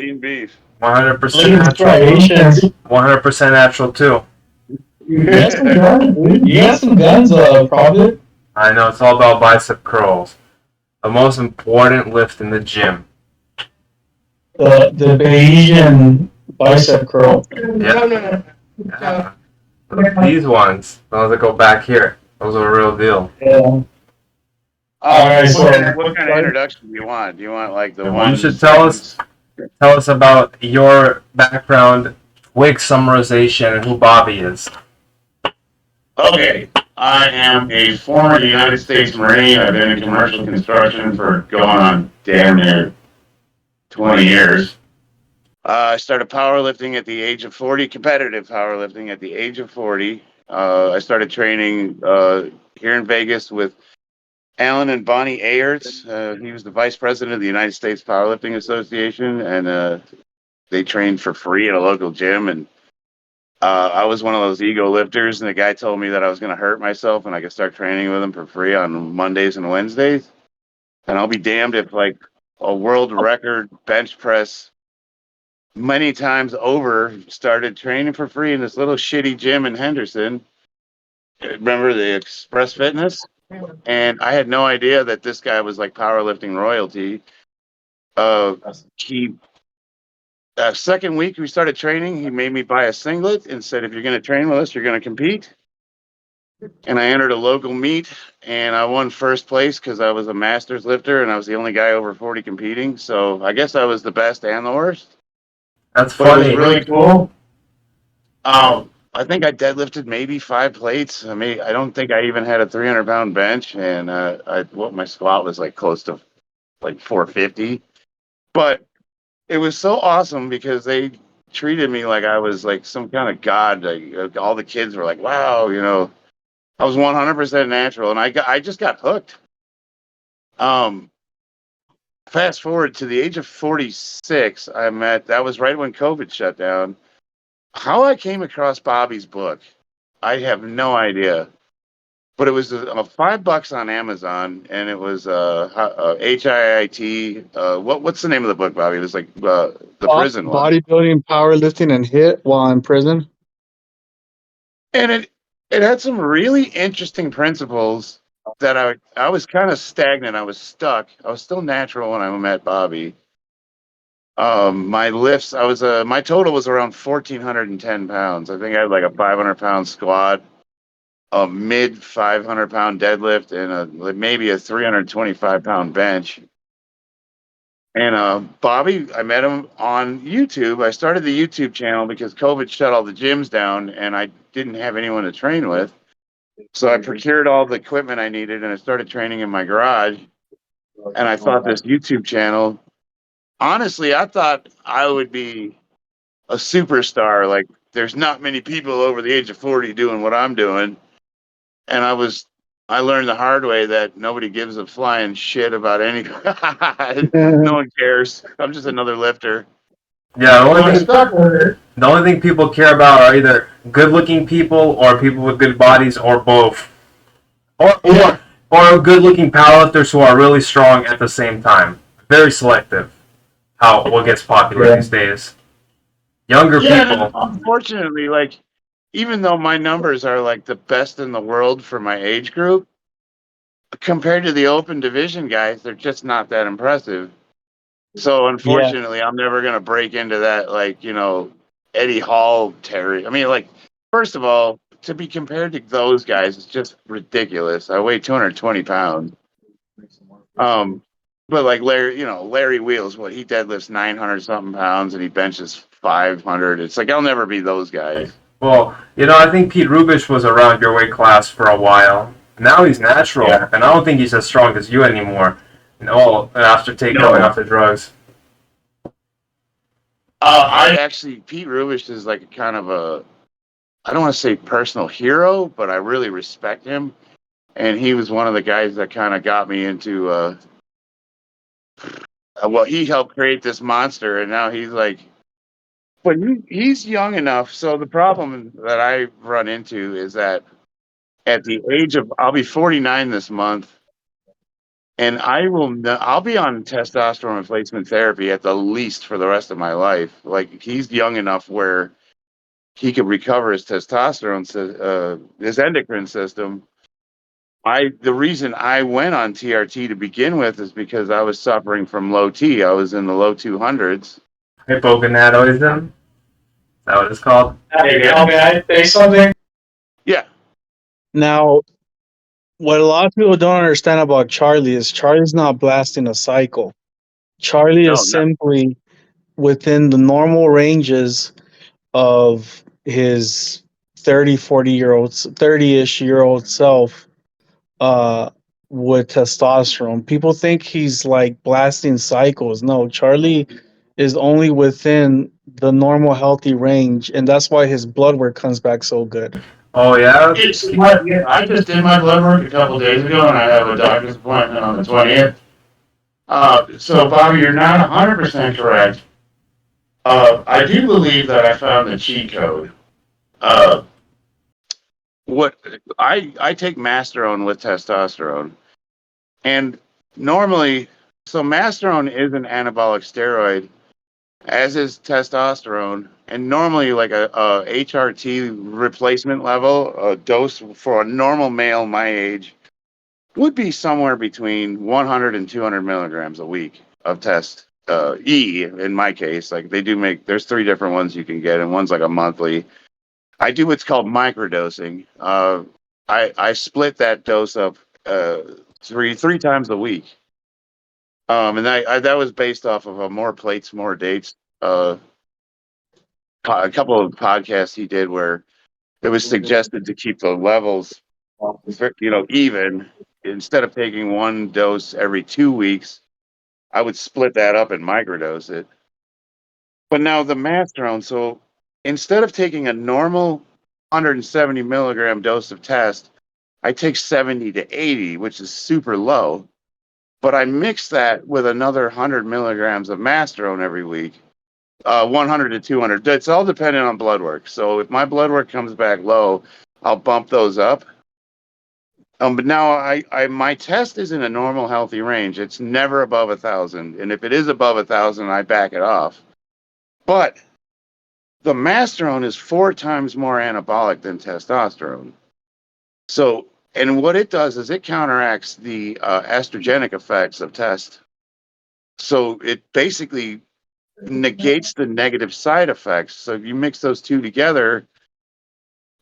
lean beef. 100% natural. 100% natural too. You got some guns, dude. You got some guns, Prophet. I know it's all about bicep curls. The most important lift in the gym. The Bayesian bicep curl. Yeah. Yeah. These ones, those that go back here, those are the real deal. Yeah. Alright, so what kind of introduction do you want? Do you want like the one? You should tell us about your background, quick summarization, and who Bobby is. Okay, I am a former United States Marine. I've been in commercial construction for going on damn near 20 years. I started powerlifting at the age of 40, competitive powerlifting at the age of 40. I started training here in Vegas with Alan and Bonnie Ayerts. He was the vice president of the United States Powerlifting Association, and they trained for free at a local gym. And I was one of those ego lifters, and the guy told me that I was going to hurt myself and I could start training with him for free on Mondays and Wednesdays. And I'll be damned if like a world record bench press many times over started training for free in this little shitty gym in Henderson. Remember the Express Fitness? And I had no idea that this guy was like powerlifting royalty. Second week we started training, he made me buy a singlet and said, if you're going to train with us, you're going to compete. And I entered a local meet, and I won first place because I was a master's lifter, and I was the only guy over 40 competing. So I guess I was the best and the worst. That's funny. It was really cool. I think I deadlifted maybe 5 plates. I mean, I don't think I even had a 300-pound bench, and my squat was like close to like 450. But it was so awesome because they treated me like I was like some kind of god. Like, all the kids were like, "Wow, you know, I was 100% natural," and I just got hooked. Fast forward to the age of 46, that was right when COVID shut down. How I came across Bobby's book, I have no idea. But it was $5 on Amazon, and it was HIIT. What's the name of the book, Bobby? It was like the prison one. Bodybuilding, powerlifting, and HIIT while in prison. And it had some really interesting principles that I was kind of stagnant. I was stuck. I was still natural when I met Bobby. My lifts, my total was around 1,410 pounds. I think I had like a 500-pound squat, a mid 500-pound deadlift, and maybe a 325-pound bench. And Bobby, I met him on YouTube. I started the YouTube channel because COVID shut all the gyms down, and I didn't have anyone to train with. So I procured all the equipment I needed, and I started training in my garage. And I thought this YouTube channel, honestly, I thought I would be a superstar. Like, there's not many people over the age of 40 doing what I'm doing. And I learned the hard way that nobody gives a flying shit about anything. No one cares. I'm just another lifter. Yeah, the only thing people care about are either good-looking people or people with good bodies, or both. Or good-looking powerlifters who are really strong at the same time. Very selective. What gets popular these days. Younger people. Unfortunately, like, even though my numbers are like the best in the world for my age group, compared to the open division guys, they're just not that impressive. So unfortunately, I'm never going to break into that, like, you know, Eddie Hall territory. I mean, like, first of all, to be compared to those guys is just ridiculous. I weigh 220 pounds. But like Larry Wheels, he deadlifts 900 something pounds and he benches 500. It's like, I'll never be those guys. Well, I think Pete Rubish was around your weight class for a while. Now he's natural, and I don't think he's as strong as you anymore. After taking off the drugs. Pete Rubish is like kind of I don't want to say personal hero, but I really respect him. And he was one of the guys that kind of got me into, he helped create this monster, and now he's like, but he's young enough. So the problem that I run into is that at the age of, I'll be 49 this month, And I'll be on testosterone replacement therapy at the least for the rest of my life. Like, he's young enough where he could recover his testosterone, his endocrine system. The reason I went on TRT to begin with is because I was suffering from low T. I was in the low 200s. Hypogonadism? Is that what it's called? May I say something? Yeah. Now, what a lot of people don't understand about Charlie is Charlie's not blasting a cycle. Charlie No, is simply within the normal ranges of his 30-ish year old self uh, with testosterone. People think he's like blasting cycles. No, Charlie is only within the normal healthy range, and that's why his blood work comes back so good. Oh, yeah? I just did my blood work a couple days ago, and I have a doctor's appointment on the 20th. So, Bobby, you're not 100% correct. I do believe that I found the cheat code. What I take Masterone with testosterone, and normally, so Masterone is an anabolic steroid, as is testosterone, and normally like a HRT replacement level, a dose for a normal male my age would be somewhere between 100 and 200 milligrams a week of test. In my case, like there's 3 different ones you can get, and one's like a monthly. I do what's called microdosing. I split that dose up three times a week. And that was based off of a More Plates, More Dates, a couple of podcasts he did where it was suggested to keep the levels, even. Instead of taking one dose every 2 weeks, I would split that up and microdose it. But now the Masterone, so instead of taking a normal 170 milligram dose of test, I take 70 to 80, which is super low. But I mix that with another 100 milligrams of Masterone every week, 100 to 200. It's all dependent on blood work. So if my blood work comes back low, I'll bump those up. But now my test is in a normal healthy range. It's never above 1,000. And if it is above 1,000, I back it off. But the Masterone is 4 times more anabolic than testosterone. So, and what it does is it counteracts the estrogenic effects of test. So it basically negates the negative side effects. So if you mix those two together,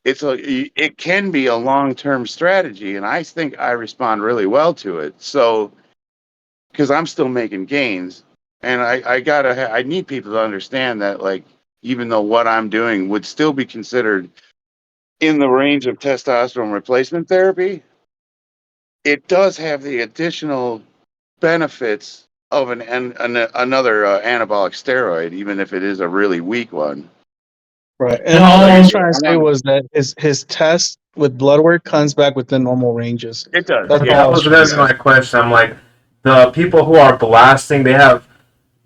it can be a long-term strategy, and I think I respond really well to it. So, because I'm still making gains, and I need people to understand that, like, even though what I'm doing would still be considered in the range of testosterone replacement therapy, it does have the additional benefits of another anabolic steroid, even if it is a really weak one. Right. And all I was trying to say was that his test with blood work comes back within normal ranges. It does. That's Yeah, all I that was was going to be my question. I'm like, the people who are blasting, they have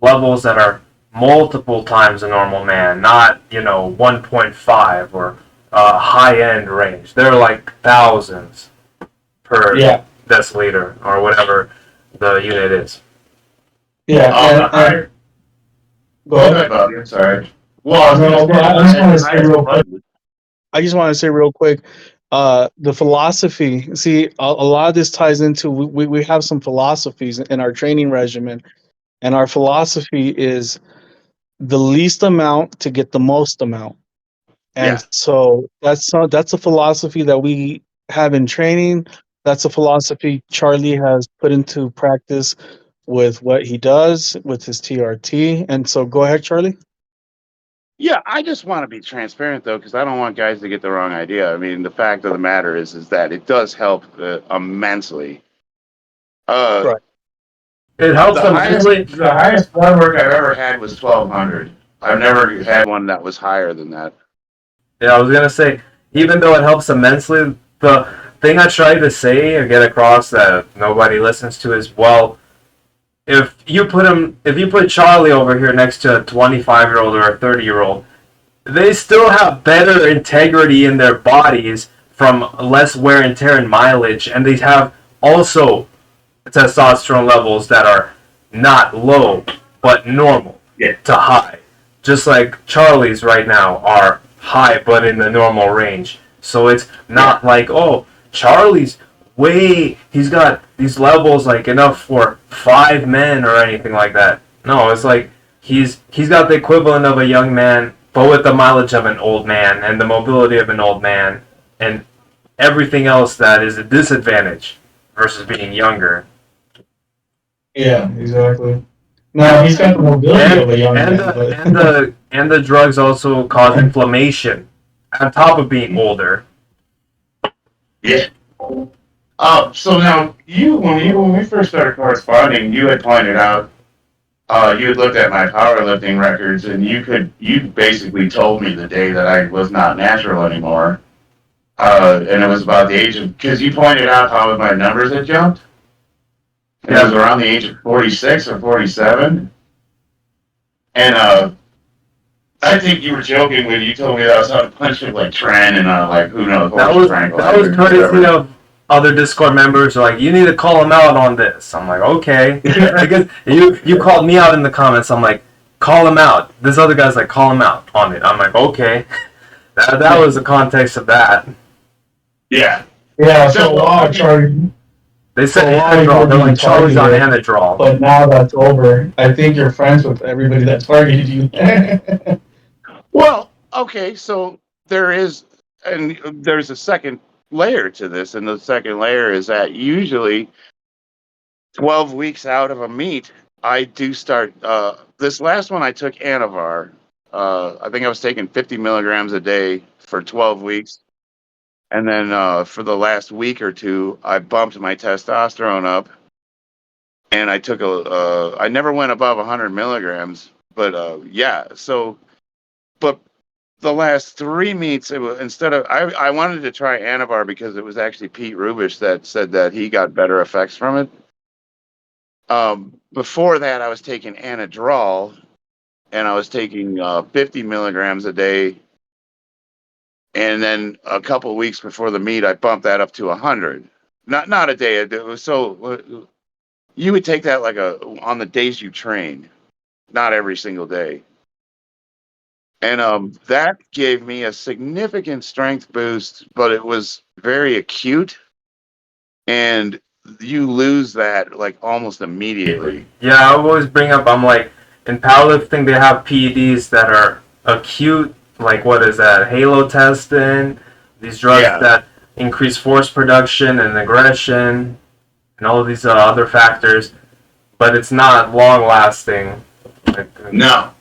levels that are multiple times a normal man, not 1.5 or high-end range. They're like thousands per deciliter or whatever the unit is. Yeah. Go ahead, Bobby. I'm sorry. Well, I just want to say real quick, the philosophy. See, a lot of this ties into we have some philosophies in our training regimen, and our philosophy is the least amount to get the most amount. And so that's a philosophy that we have in training. That's a philosophy Charlie has put into practice with what he does with his TRT. And so go ahead, Charlie. Yeah, I just want to be transparent, though, because I don't want guys to get the wrong idea. I mean, the fact of the matter is that it does help immensely. Right. It helps immensely. The highest blood work I've ever had was 1,200. I've never had one that was higher than that. Yeah, I was going to say, even though it helps immensely, the thing I try to say or get across that nobody listens to is, well, if you put Charlie over here next to a 25-year-old or a 30-year-old, they still have better integrity in their bodies from less wear and tear and mileage, and they have also testosterone levels that are not low but normal to high. Just like Charlie's right now are high but in the normal range. So it's not like, oh, Charlie's he's got these levels like enough for 5 men or anything like that. No, it's like he's got the equivalent of a young man, but with the mileage of an old man and the mobility of an old man and everything else that is a disadvantage versus being younger. Yeah, exactly. No, he's got the mobility of a young man. And the drugs also cause inflammation on top of being older. Yeah. So now when we first started corresponding, you had pointed out you had looked at my powerlifting records, and you basically told me the day that I was not natural anymore, and it was about the age of, because you pointed out how my numbers had jumped. And it was around the age of 46 or 47, and I think you were joking when you told me that I was on a bunch of like tren and like who knows what that was courtesy of other Discord members. Like, you need to call him out on this. I'm like, okay. I guess you called me out in the comments. I'm like, call him out. This other guy's like, call him out on it. I'm like, okay. That was the context of that. Yeah. Yeah. So Charlie. They said Anadrol. They're like, Charlie's on Anadrol. But now that's over. I think you're friends with everybody that targeted you. Well, okay, so there's a second layer to this, and the second layer is that usually 12 weeks out of a meet, I do start. This last one I took Anavar. I think I was taking 50 milligrams a day for 12 weeks. And then for the last week or two, I bumped my testosterone up, and I took I never went above 100 milligrams, but yeah. So, but the last 3 meets, instead of I wanted to try Anavar because it was actually Pete Rubish that said that he got better effects from it. Before that, I was taking Anadrol, and I was taking 50 milligrams a day. And then a couple of weeks before the meet, I bumped that up to 100. Not a day. It was so you would take that like on the days you train, not every single day. And that gave me a significant strength boost, but it was very acute, and you lose that like almost immediately. Yeah, I always bring up, I'm like, in powerlifting they have PEDs that are acute, like what is that, halotestin, these drugs that increase force production and aggression, and all of these other factors, but it's not long lasting. No.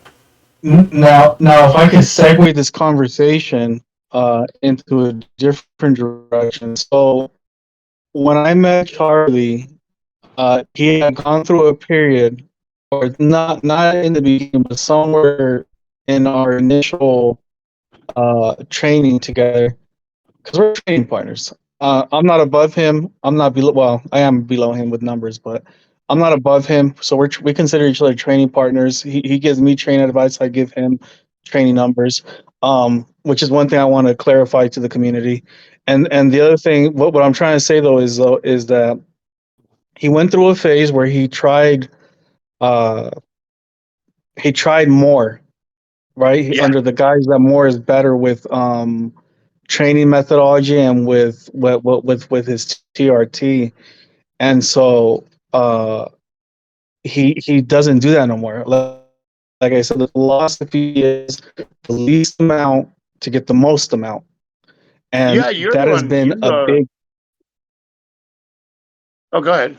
Now, if I could segue This conversation into a different direction. So when I met Charlie, he had gone through a period, or not in the beginning, but somewhere in our initial training together, because we're training partners. I'm not above him. I'm not below. Well, I am below him with numbers, but I'm not above him. So we consider each other training partners. He gives me training advice. I give him training numbers, which is one thing I want to clarify to the community. And the other thing, what I'm trying to say though is that he went through a phase where he tried more, right? Yeah. Under the guise that more is better with training methodology and with his TRT, and so he doesn't do that no more. Like I said, the philosophy is the least amount to get the most amount, and that has been a big. Oh, go ahead.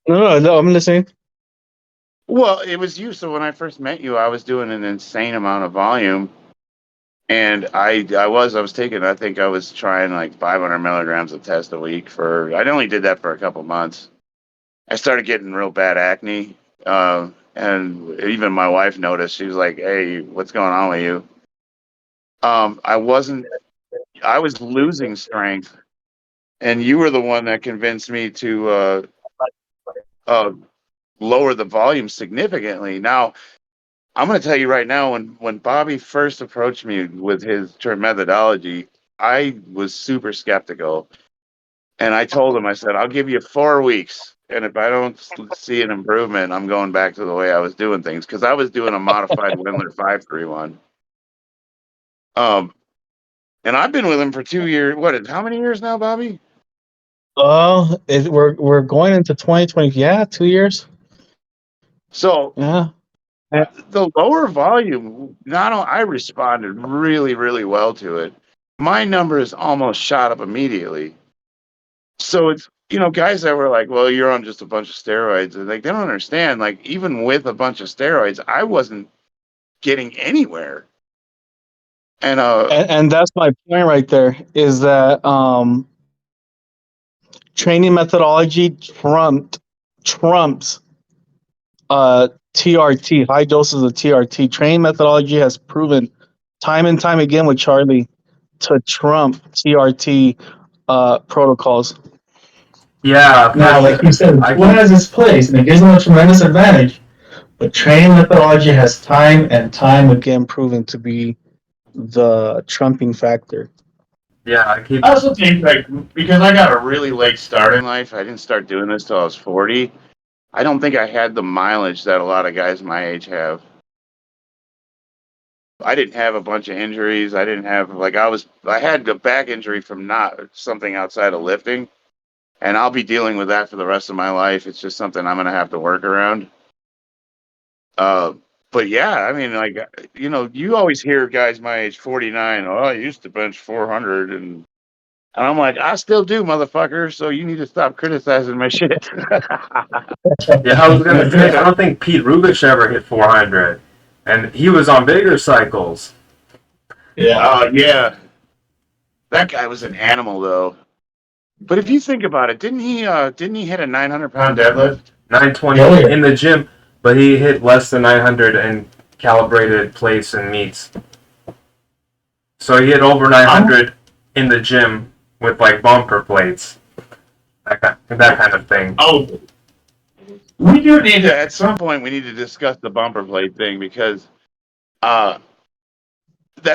No, I'm listening. Well, it was you. So when I first met you, I was doing an insane amount of volume. And I was taking, I think I was trying like 500 milligrams of test a week I only did that for a couple months. I started getting real bad acne. And even my wife noticed. She was like, "Hey, what's going on with you?" I was losing strength. And you were the one that convinced me to lower the volume significantly. Now, I'm going to tell you right now, when Bobby first approached me with his methodology, I was super skeptical. And I told him, I said, I'll give you 4 weeks. and if I don't see an improvement, I'm going back to the way I was doing things because I was doing a modified Windler 531. And I've been with him for 2 years. How many years now, Bobby? We're going into 2020. Yeah, 2 years. So Yeah. the lower volume, I responded really, really well to it. My numbers almost shot up immediately. So it's, guys that were like, well, you're on just a bunch of steroids. And like, they don't understand. Like, even with a bunch of steroids, I wasn't getting anywhere. And that's my point right there, is that training methodology trumps TRT, high doses of TRT. Training methodology has proven time and time again with Charlie to trump TRT protocols. Yeah. Now, like you said, what has its place, and it gives them a tremendous advantage. But training methodology has time and time again proven to be the trumping factor. Yeah, I also think, like, because I got a really late start in life, I didn't start doing this till I was 40. I don't think I had the mileage that a lot of guys my age have. I didn't have a bunch of injuries. I didn't have, I had a back injury from not something outside of lifting, and I'll be dealing with that for the rest of my life. It's just something I'm going to have to work around. But yeah, I mean, like, you always hear guys my age, 49, oh, I used to bench 400, and I'm like, I still do, motherfucker, so you need to stop criticizing my shit. Yeah, I was going to say, I don't think Pete Rubish ever hit 400, and he was on bigger cycles. Yeah. Yeah. That guy was an animal, though. But if you think about it, didn't he hit a 900-pound deadlift? 920 in the gym, but he hit less than 900 in calibrated plates and meets. So he hit over 900 in the gym with like bumper plates, that kind of thing. Oh, we do need to, at some point, we need to discuss the bumper plate thing, because that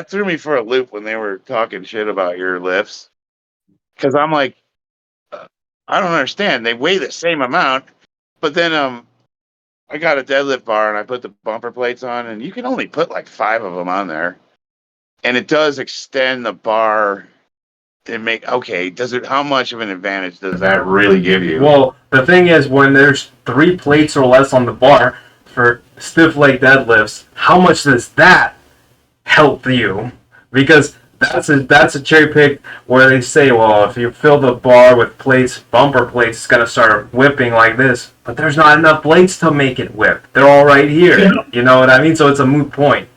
threw me for a loop when they were talking shit about your lifts. Because I'm like, I don't understand. They weigh the same amount, but then I got a deadlift bar and I put the bumper plates on, and you can only put like 5 of them on there, and it does extend the bar. How much of an advantage does that really give you? Well, the thing is, when there's 3 plates or less on the bar for stiff leg deadlifts, how much does that help you? Because that's a cherry pick where they say, well, if you fill the bar with plates, bumper plates, it's going to start whipping like this. But there's not enough plates to make it whip. They're all right here. Yeah. You know what I mean? So it's a moot point.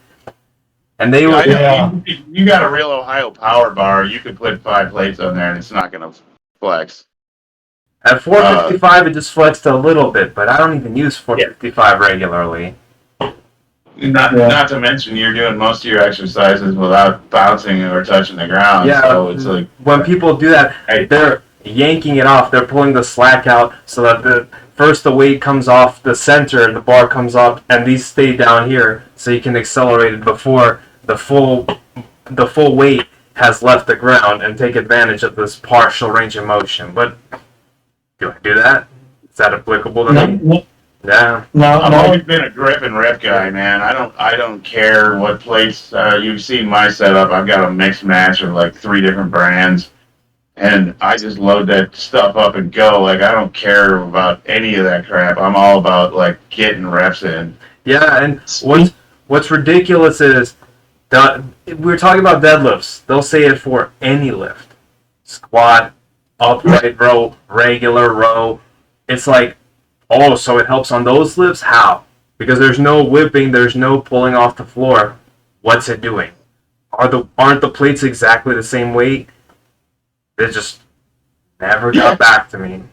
And they would. Yeah. You got a real Ohio power bar, you could put 5 plates on there and it's not going to flex. At 455, it just flexed a little bit, but I don't even use 455 regularly. Not to mention, you're doing most of your exercises without bouncing or touching the ground. Yeah, so it's like, when people do that, they're yanking it off. They're pulling the slack out so that the weight comes off the center, the bar comes up, and these stay down here, so you can accelerate it before the full weight has left the ground and take advantage of this partial range of motion. But do I do that? Is that applicable to me? Yeah. No, I've always been a grip and rip guy, man. I don't care what plates. You've seen my setup. I've got a mixed match of like 3 different brands, and I just load that stuff up and go. Like, I don't care about any of that crap. I'm all about like getting reps in. Yeah, and what's ridiculous is we're talking about deadlifts. They'll say it for any lift: squat, upright row, regular row. It's like, oh, so it helps on those lifts? How? Because there's no whipping, there's no pulling off the floor. What's it doing? Aren't the plates exactly the same weight? They just never got back to me.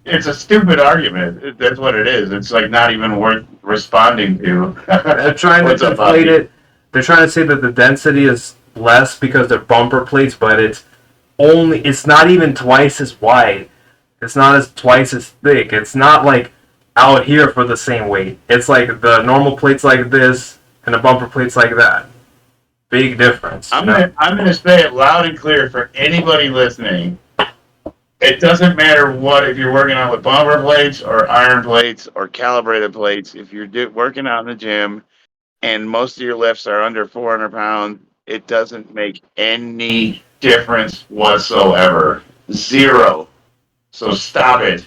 It's a stupid argument. That's what it is. It's like not even worth responding to. They're trying to deflate it. They're trying to say that the density is less because they're bumper plates, but it's not even twice as wide. It's not twice as thick. It's not like out here for the same weight. It's like the normal plates like this and the bumper plates like that. Big difference. I'm gonna say it loud and clear for anybody listening. It doesn't matter what, if you're working out with bumper plates or iron plates or calibrated plates. If you're working out in the gym and most of your lifts are under 400 pounds, it doesn't make any difference whatsoever. Zero. So stop it.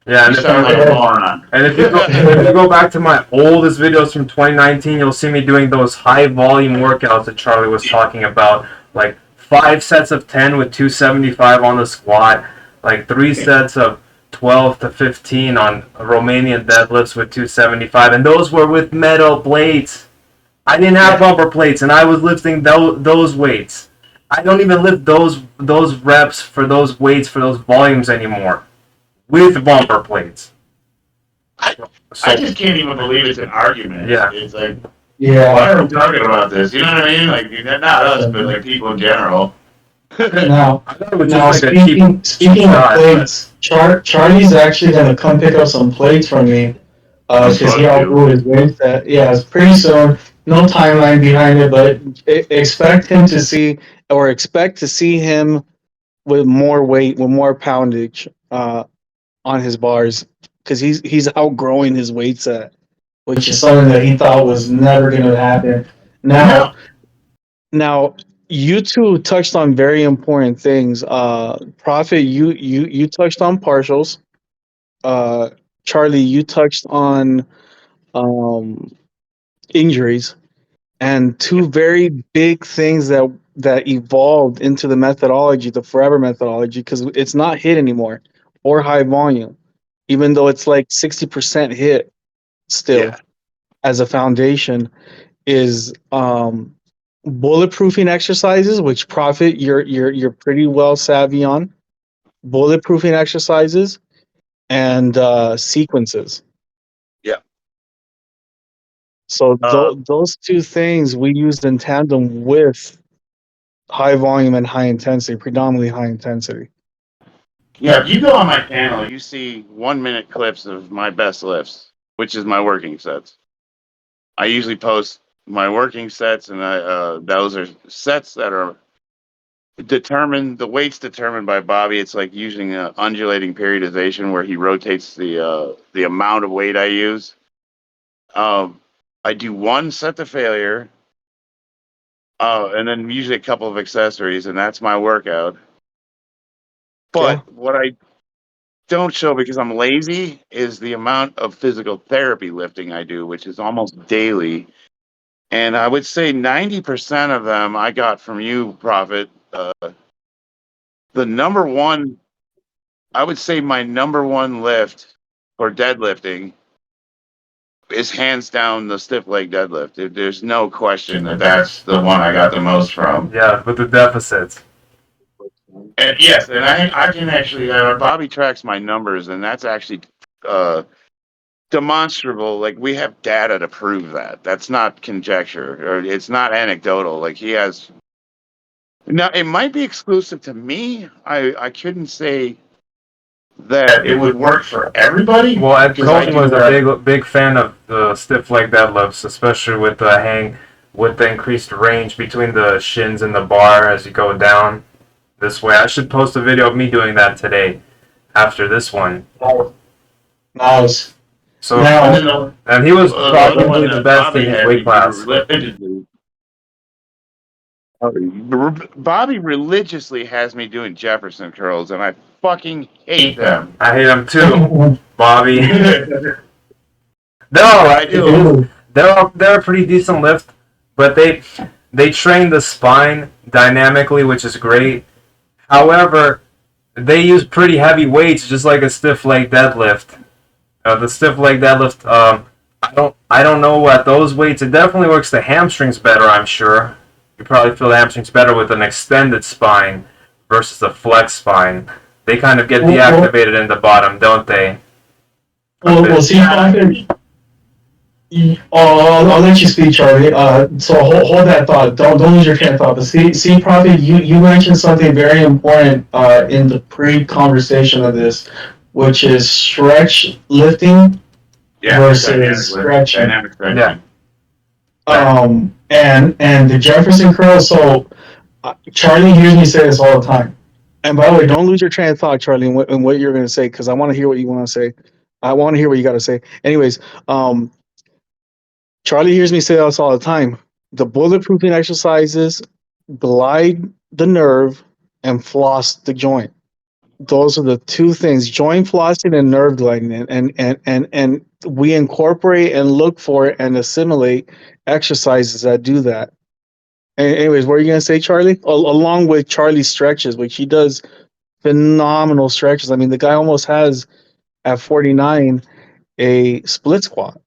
Yeah, You sound like a moron. and if you go back to my oldest videos from 2019, you'll see me doing those high volume workouts that Charlie was talking about, like 5 sets of 10 with 275 on the squat, like 3 sets of 12 to 15 on Romanian deadlifts with 275, and those were with metal plates. I didn't have bumper plates, and I was lifting those weights. I don't even lift those reps for those weights for those volumes anymore with bumper plates. I just can't even believe it's an argument. Yeah. It's like, why are we talking about this? You know what I mean? Like, not us, but like people in general. Now, Like speaking of plates, Charlie's actually gonna come pick up some plates from me because he outgrew his weight. It's pretty soon. No timeline behind it, but expect to see him with more weight, with more poundage on his bars, because he's outgrowing his weight set, which is something that he thought was never going to happen. Now, you two touched on very important things. Prophet, you touched on partials. Charlie, you touched on injuries, and two very big things that evolved into the methodology, the forever methodology, because it's not hit anymore or high volume, even though it's like 60% hit still as a foundation, is bulletproofing exercises, which Prophet you're pretty well savvy on. Bulletproofing exercises and sequences. Yeah. So those two things we used in tandem with high volume and high intensity, predominantly high intensity. Yeah, if you go on my channel, you see 1-minute clips of my best lifts, which is my working sets. I usually post my working sets, and those are sets that are determined. The weight's determined by Bobby. It's like using an undulating periodization where he rotates the amount of weight I use. I do 1 set to failure, and then usually a couple of accessories, and that's my workout. But what I don't show, because I'm lazy, is the amount of physical therapy lifting I do, which is almost daily. And I would say 90% of them I got from you, Prophet. The number one, I would say my number one lift for deadlifting is hands down the stiff leg deadlift. There's no question that that's the one I got the most from. Yeah, with the deficits. And yes, and I can actually, Bobby tracks my numbers, and that's actually demonstrable. Like, we have data to prove that. That's not conjecture, or it's not anecdotal. Like, he has. Now, it might be exclusive to me. I couldn't say that it would work for everybody. Well, Ed Cohen was a big fan of the stiff leg deadlifts, especially with the increased range between the shins and the bar as you go down this way. I should post a video of me doing that today after this one. Nice. So, and he was probably the best in his weight class. Bobby religiously has me doing Jefferson curls, and I fucking hate them. I hate them too, Bobby. No, I do. They're a pretty decent lift, but they train the spine dynamically, which is great. However, they use pretty heavy weights, just like a stiff leg deadlift. The stiff leg deadlift, I don't know at those weights. It definitely works the hamstrings better, I'm sure. You probably feel the hamstrings better with an extended spine versus a flex spine. They kind of get deactivated in the bottom, don't they? Well, see, I'll let you speak, Charlie. So hold that thought. Don't lose your train of thought. But see, Prophet, you mentioned something very important in the pre-conversation of this, which is stretch lifting versus stretching. Dynamic stretching. Yeah. And the Jefferson curl. So Charlie hears me say this all the time, And by the way, don't lose your train of thought, Charlie, and what you're going to say, because I want to hear what you want to say. I want to hear what you got to say. Anyways, Charlie hears me say this all the time. The bulletproofing exercises glide the nerve and floss the joint. Those are the two things: joint flossing and nerve gliding. And we incorporate and look for and assimilate exercises that do that. Anyways, what are you gonna say, Charlie? Along with Charlie's stretches, which he does phenomenal stretches. I mean, the guy almost has at 49 a split squat.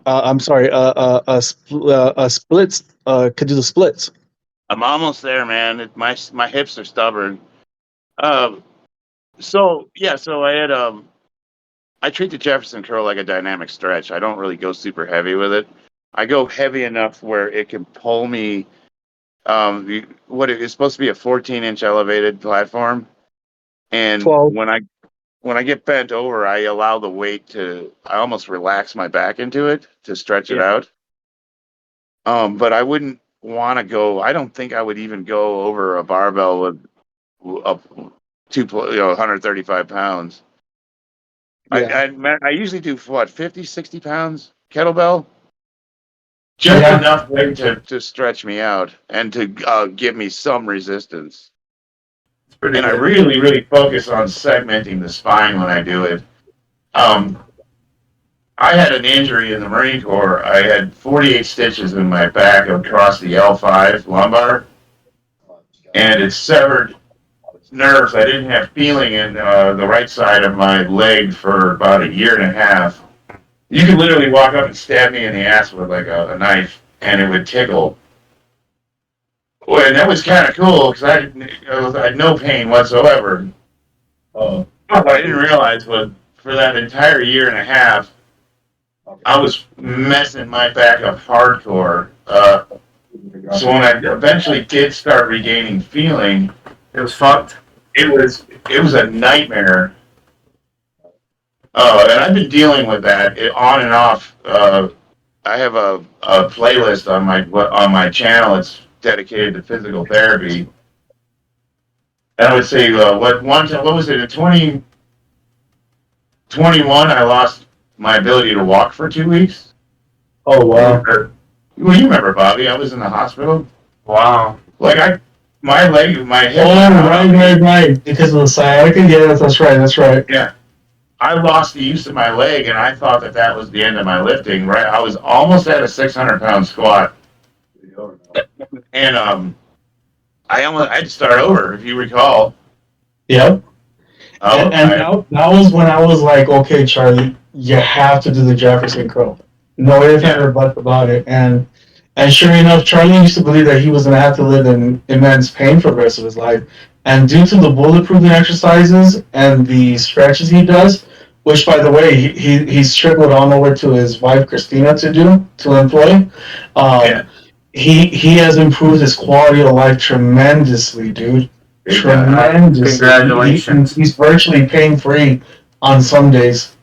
I'm sorry, a splits. Could do the splits. I'm almost there, man. My hips are stubborn. So I had I treat the Jefferson curl like a dynamic stretch. I don't really go super heavy with it. I go heavy enough where it can pull me. What it is supposed to be a 14-inch elevated platform, and 12. when I get bent over, I allow the weight to. I almost relax my back into it to stretch it out. But I wouldn't want to go. I don't think I would even go over a barbell with up 135 pounds. Yeah. I usually do what 50, 60 pounds kettlebell. Just enough weight to stretch me out and to give me some resistance. And I really, really focus on segmenting the spine when I do it. I had an injury in the Marine Corps. I had 48 stitches in my back across the L5 lumbar, and it severed nerves. I didn't have feeling in the right side of my leg for about a year and a half. You could literally walk up and stab me in the ass with like a knife, and it would tickle. Well, and that was kind of cool because I had no pain whatsoever. What I didn't realize was for that entire year and a half, I was messing my back up hardcore. So when I eventually did start regaining feeling, It was fucked. it was a nightmare. And I've been dealing with that on and off. I have a playlist on my channel. It's dedicated to physical therapy. And I would say, what was it in 2021? I lost my ability to walk for 2 weeks. Oh wow. Well, you remember, Bobby? I was in the hospital. Wow. Like my leg, my hip. Oh, right. Because of the sciatica. Yeah, that's right. Yeah. I lost the use of my leg, and I thought that was the end of my lifting. Right, I was almost at a 600-pound squat, and I had to start over, if you recall. Yep. That was when I was like, okay, Charlie, you have to do the Jefferson curl. No ifs or buts about it. And sure enough, Charlie used to believe that he was going to have to live in immense pain for the rest of his life. And due to the bulletproofing exercises and the stretches he does, which, by the way, he's trickled on over to his wife, Christina, to employ, he has improved his quality of life tremendously, dude. Tremendously. Congratulations. He's virtually pain-free on some days.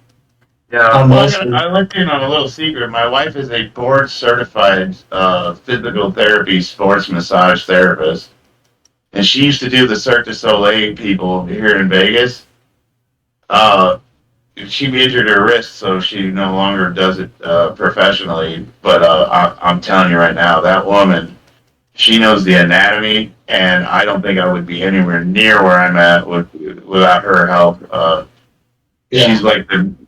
Yeah. I let in on a little secret. My wife is a board-certified physical therapy sports massage therapist. And she used to do the Cirque du Soleil people here in Vegas. She injured her wrist, so she no longer does it professionally. But I'm telling you right now, that woman, she knows the anatomy, and I don't think I would be anywhere near where I'm at without her help.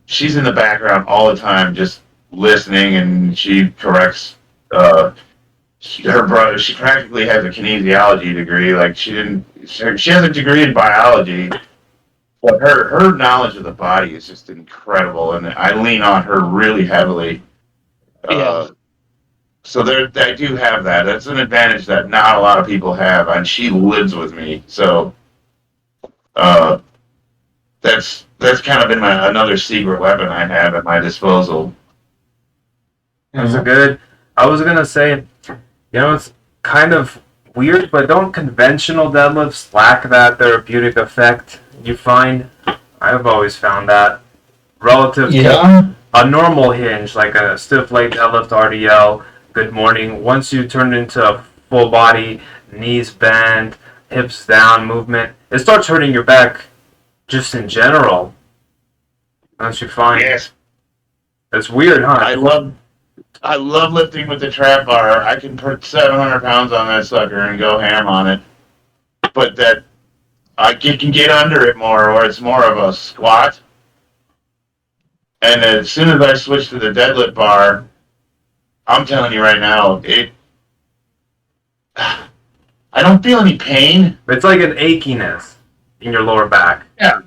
She's in the background all the time, just listening, and she corrects. Her brother, she practically has a kinesiology degree. Like she has a degree in biology. But her knowledge of the body is just incredible, and I lean on her really heavily. So I do have that. That's an advantage that not a lot of people have, and she lives with me. So that's kind of been another secret weapon I have at my disposal. That's good. I was gonna say, it's kind of weird, but don't conventional deadlifts lack that therapeutic effect? You find, I've always found that relative to a normal hinge, like a stiff leg deadlift RDL, good morning. Once you turn into a full body, knees bent, hips down movement. It starts hurting your back just in general. Unless you find Yes, it's weird, huh? I love lifting with the trap bar. I can put 700 pounds on that sucker and go ham on it. But that you can get under it more, or it's more of a squat. And as soon as I switch to the deadlift bar, I'm telling you right now, I don't feel any pain. It's like an achiness in your lower back. Yeah.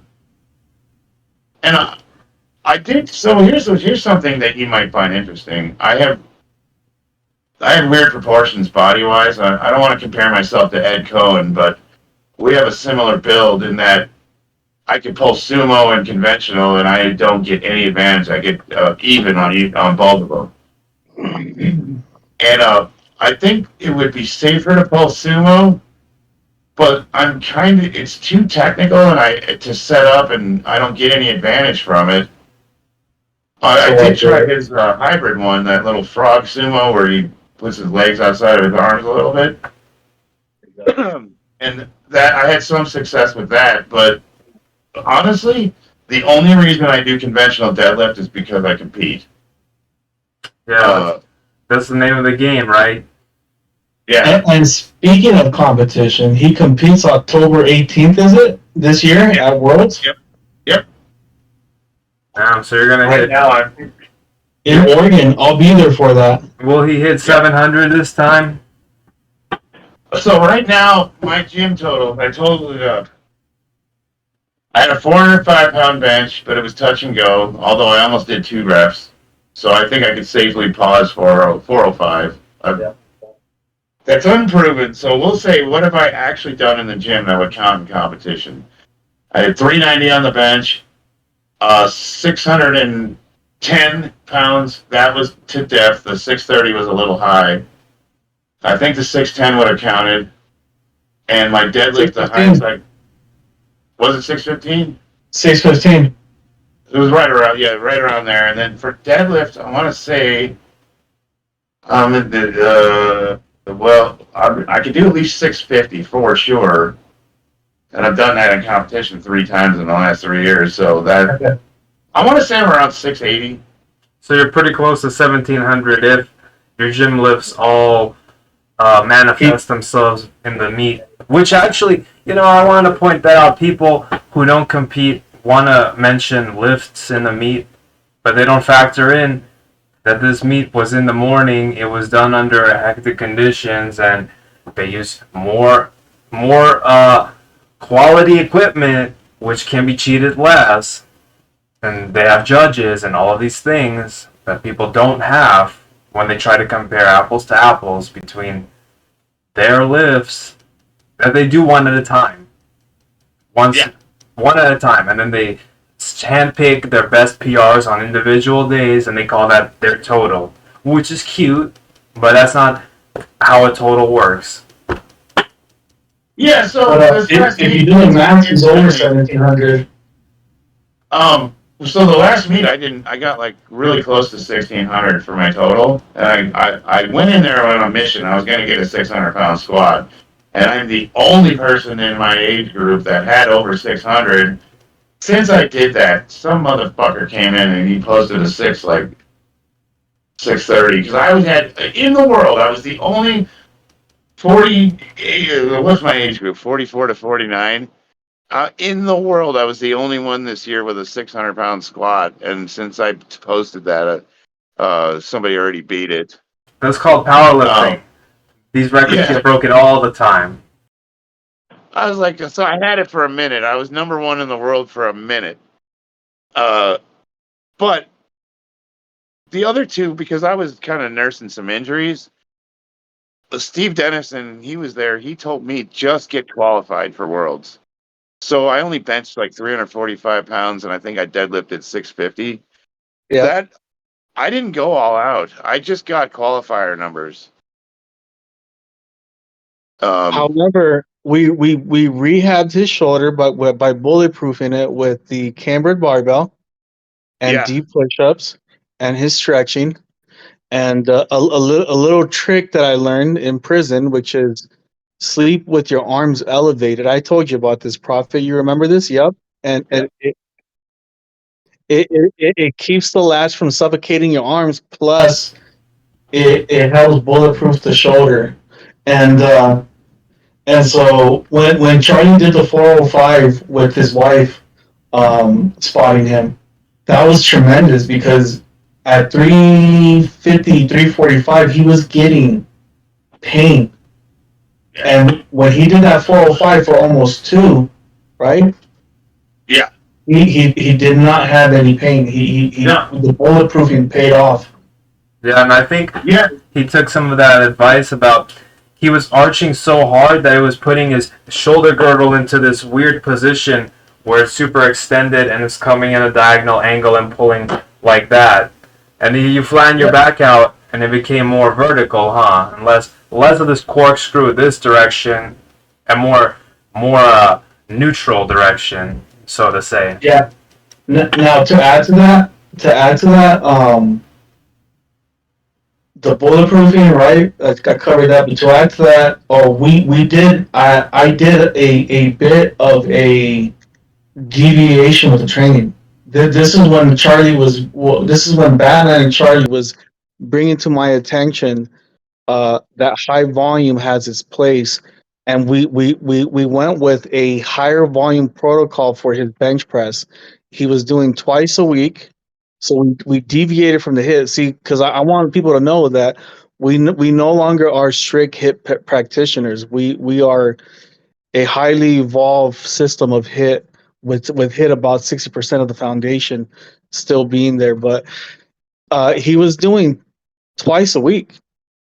And I did. So here's something that you might find interesting. I have weird proportions body wise. I don't want to compare myself to Ed Cohen, but we have a similar build in that I can pull sumo and conventional, and I don't get any advantage. I get even on both of them. And I think it would be safer to pull sumo, but it's too technical and to set up, and I don't get any advantage from it. I did try his hybrid one, that little frog sumo where he puts his legs outside of his arms a little bit. And that I had some success with that, but honestly, the only reason I do conventional deadlift is because I compete. Yeah, that's the name of the game, right? Yeah. And speaking of competition, he competes October 18th, is it? This year at Worlds? Yep. So you're gonna hit. Now I'm In Oregon. I'll be there for that. Will he hit 700 this time? So right now, my gym total, I totaled it up. I had a 405-pound bench, but it was touch and go, although I almost did 2 reps. So I think I could safely pause for 405. That's unproven, so we'll say, what have I actually done in the gym that would count in competition? I had 390 on the bench, 610 pounds, that was to depth. The 630 was a little high. I think the 610 would have counted. And my deadlift, the highest was it 615? 615. It was right around there. And then for deadlift, I want to say, I could do at least 650 for sure. And I've done that in competition 3 times in the last 3 years. So that, I want to say I'm around 680. So you're pretty close to 1700 if your gym lifts all manifest themselves in the meet. Which actually, I want to point that out. People who don't compete want to mention lifts in the meet, but they don't factor in that this meet was in the morning. It was done under hectic conditions, and they use more quality equipment, which can be cheated less. And they have judges and all of these things that people don't have when they try to compare apples to apples between their lifts that they do one at a time. One at a time. And then they handpick their best PRs on individual days, and they call that their total, which is cute, but that's not how a total works. Yeah, so if you do the math, it's over 1700. So the last meet I got like really close to 1600 for my total. And I went in there on a mission. I was going to get a 600-pound squat. And I'm the only person in my age group that had over 600. Since I did that, some motherfucker came in and he posted a 630. Because I was the only 40, what's my age group? 44 to 49. In the world, I was the only one this year with a 600-pound squat, and since I posted that, somebody already beat it. That's called powerlifting. These records get broken all the time. I was like, so I had it for a minute. I was number 1 in the world for a minute. But the other 2, because I was kind of nursing some injuries, Steve Dennison, he was there. He told me just get qualified for Worlds. So I only benched like 345 pounds, and I think I deadlifted 650. Yeah. That I didn't go all out. I just got qualifier numbers. However, we rehabbed his shoulder, but by bulletproofing it with the cambered barbell and deep push-ups and his stretching, and a little trick that I learned in prison, which is sleep with your arms elevated. I told you about this, Prophet. You remember this? Yep. And it keeps the latch from suffocating your arms. Plus, it helps bulletproof the shoulder. And so when Charlie did the 405 with his wife, spotting him, that was tremendous because at 350, 345, he was getting pain. And when he did that 405 for almost 2, right? Yeah. He did not have any pain. The bulletproofing paid off. Yeah, and I think he took some of that advice about he was arching so hard that it was putting his shoulder girdle into this weird position where it's super extended and it's coming in a diagonal angle and pulling like that. And then you flatten your back out and it became more vertical, huh? And less of this corkscrew this direction and more neutral direction, so to say. Yeah. Now to add to that, the bulletproofing, right? I covered that. But to add to that, I did a bit of a deviation with the training. This is when this is when Batman and Charlie was bringing to my attention that high volume has its place, and we went with a higher volume protocol for his bench press. He was doing twice a week, so we deviated from the HIIT. See, because I want people to know that we no longer are strict HIIT practitioners. We are a highly evolved system of HIIT with HIIT about 60% of the foundation still being there, but he was doing twice a week.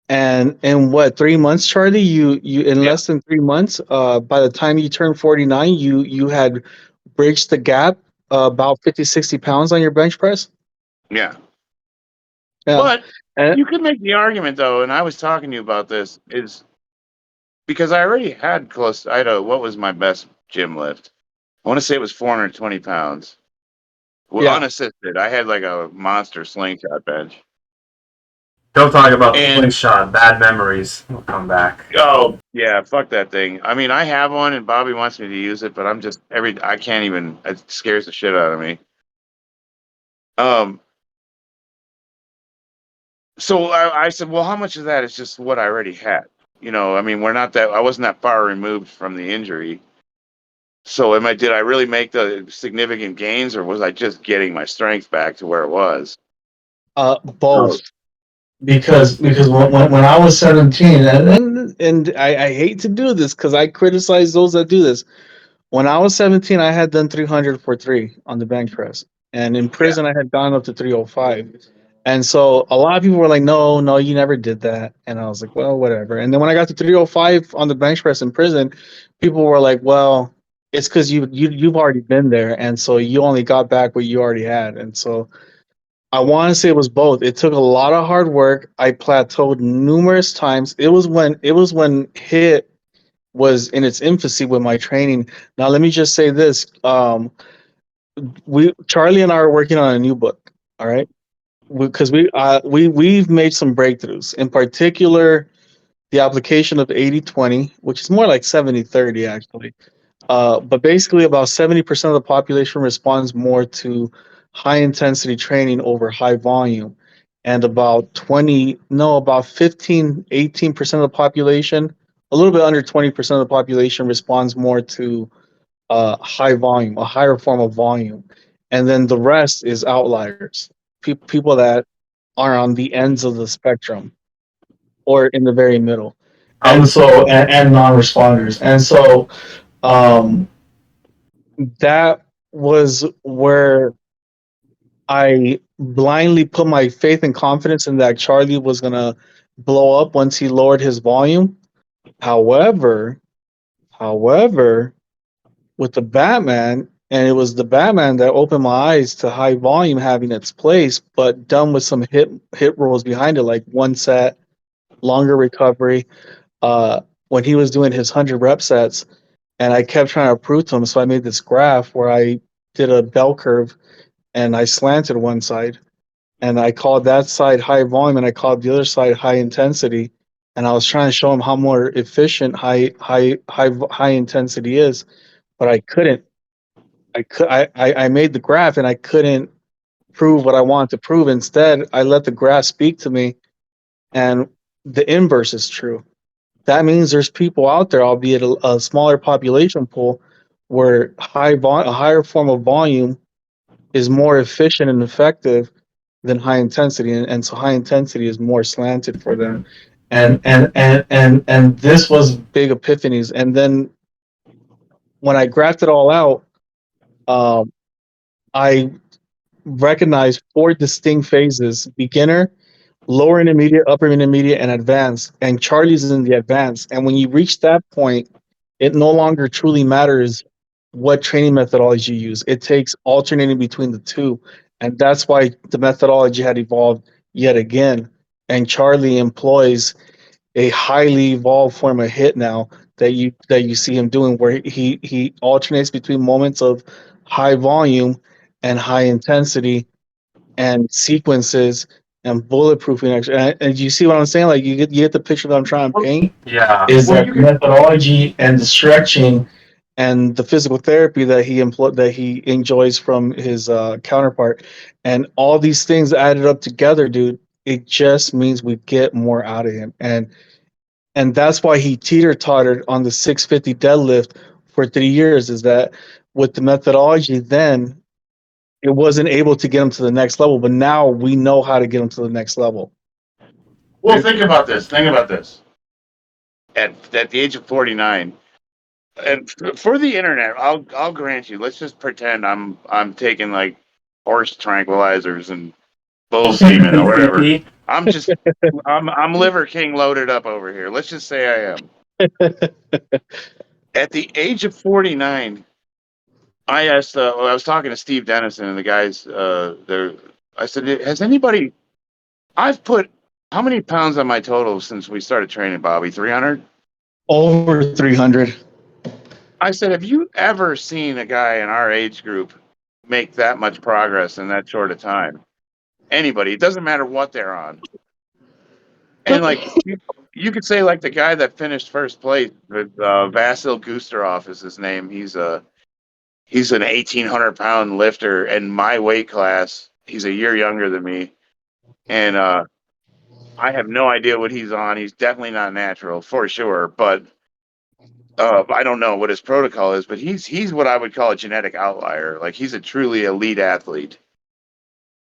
And in what, 3 months, Charlie? You in less than 3 months, by the time you turned 49, you had bridged the gap about 50, 60 pounds on your bench press. Yeah. Yeah. But you could make the argument though, and I was talking to you about this, is because I already had what was my best gym lift? I want to say it was 420 pounds. Well, unassisted. I had like a monster slingshot bench. Don't talk about the slingshot. Bad memories will come back. Oh, yeah, fuck that thing. I mean, I have one, and Bobby wants me to use it, but I can't even. It scares the shit out of me. So I said, well, how much of that is just what I already had? I mean, I wasn't that far removed from the injury. So did I really make the significant gains, or was I just getting my strength back to where it was? Both. Because when I was 17, and I hate to do this because I criticize those that do this. When I was 17, I had done 300 for 3 on the bench press, and in prison I had gone up to 305. And so a lot of people were like, "No, you never did that." And I was like, "Well, whatever." And then when I got to 305 on the bench press in prison, people were like, "Well, it's because you've already been there, and so you only got back what you already had." And so I want to say it was both. It took a lot of hard work. I plateaued numerous times. It was when HIIT was in its infancy with my training. Now let me just say this: Charlie and I are working on a new book. All right, because we've made some breakthroughs. In particular, the application of 80-20, which is more like 70-30 actually. But basically, about 70% of the population responds more to high intensity training over high volume, and about 15, 18% of the population, a little bit under 20% of the population responds more to high volume, a higher form of volume, and then the rest is outliers, people that are on the ends of the spectrum or in the very middle, and non-responders, and so that was where I blindly put my faith and confidence in that Charlie was gonna blow up once he lowered his volume. However, with the Batman, and it was the Batman that opened my eyes to high volume having its place, but done with some hit rules behind it, like one set, longer recovery. When he was doing his 100 rep sets, and I kept trying to prove to him, so I made this graph where I did a bell curve and I slanted one side, and I called that side high volume and I called the other side high intensity. and I was trying to show him how more efficient high intensity is, but I couldn't. I made the graph and I couldn't prove what I wanted to prove. Instead, I let the graph speak to me, and the inverse is true. That means there's people out there, albeit a smaller population pool, where a higher form of volume is more efficient and effective than high intensity, and so high intensity is more slanted for them. And this was big epiphanies. And then when I graphed it all out, I recognized four distinct phases: beginner, lower intermediate, upper intermediate, and advanced. And Charlie's in the advanced. And when you reach that point, it no longer truly matters what training methodology you use. It takes alternating between the two. And that's why the methodology had evolved yet again. And Charlie employs a highly evolved form of hit now that you see him doing, where he alternates between moments of high volume and high intensity and sequences and bulletproofing extra. And you see what I'm saying? Like you get the picture that I'm trying to paint. Yeah. Is that the methodology and the stretching And the physical therapy that he enjoys from his counterpart, and all these things added up together, dude, it just means we get more out of him. And that's why he teeter-tottered on the 650 deadlift for 3 years, is that with the methodology then, it wasn't able to get him to the next level, but now we know how to get him to the next level. Well, think about this. At the age of 49, and for the internet, I'll grant you. Let's just pretend I'm taking like horse tranquilizers and bull semen or whatever. I'm Liver King loaded up over here. Let's just say I am. At the age of 49, I asked. I was talking to Steve Dennison and the guys there. I said, "Has anybody? I've put how many pounds on my total since we started training, Bobby? 300? Over 300. I said, have you ever seen a guy in our age group make that much progress in that short of time? Anybody? It doesn't matter what they're on. And like you could say, like the guy that finished first place with Vasil Gusterov is his name. He's an 1,800-pound lifter in my weight class. He's a year younger than me, and I have no idea what he's on. He's definitely not natural for sure, but I don't know what his protocol is. But he's what I would call a genetic outlier. Like he's a truly elite athlete.